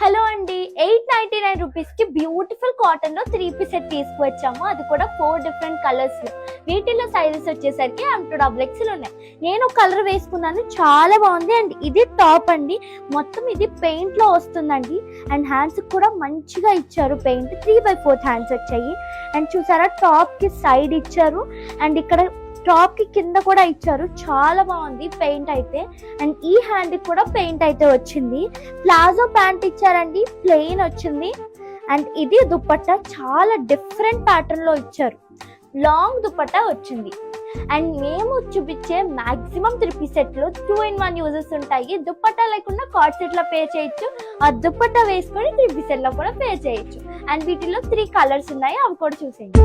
Hello అండి, 899 రూపీస్కి beautiful కాటన్లో 3 పీస్ సెట్ తీసుకువచ్చాము. అది కూడా 4 డిఫరెంట్ కలర్స్లో. వీటిలో సైజెస్ వచ్చేసరికి M2XXL ఉన్నాయి. నేను కలర్ వేసుకున్నాను, చాలా బాగుంది. అండ్ ఇది టాప్ అండి, మొత్తం ఇది పెయింట్లో వస్తుందండి. అండ్ హ్యాండ్స్ కూడా మంచిగా ఇచ్చారు, పెయింట్ 3/4 హ్యాండ్స్ వచ్చాయి. అండ్ చూసారా, టాప్కి సైడ్ ఇచ్చారు అండ్ ఇక్కడ టాప్ కి కింద కూడా ఇచ్చారు. చాలా బాగుంది పెయింట్ అయితే. అండ్ ఈ హ్యాండ్ కూడా పెయింట్ అయితే వచ్చింది. ప్లాజో ప్యాంట్ ఇచ్చారండి, ప్లెయిన్ వచ్చింది. అండ్ ఇది దుపట్టా చాలా డిఫరెంట్ ప్యాటర్న్ లో ఇచ్చారు, లాంగ్ దుపట్టా వచ్చింది. అండ్ మేము చూపించే మాక్సిమం 3 పీస్ సెట్ లో 2-in-1 యూజెస్ ఉంటాయి. దుపట్టా లేకుండా కార్డ్ సెట్ లో పే చేయొచ్చు, ఆ దుపట్టా వేసుకొని 3 పీస్ సెట్ లో కూడా పే చేయొచ్చు. అండ్ వీటిలో 3 కలర్స్ ఉన్నాయి, అవి కూడా చూసేయండి.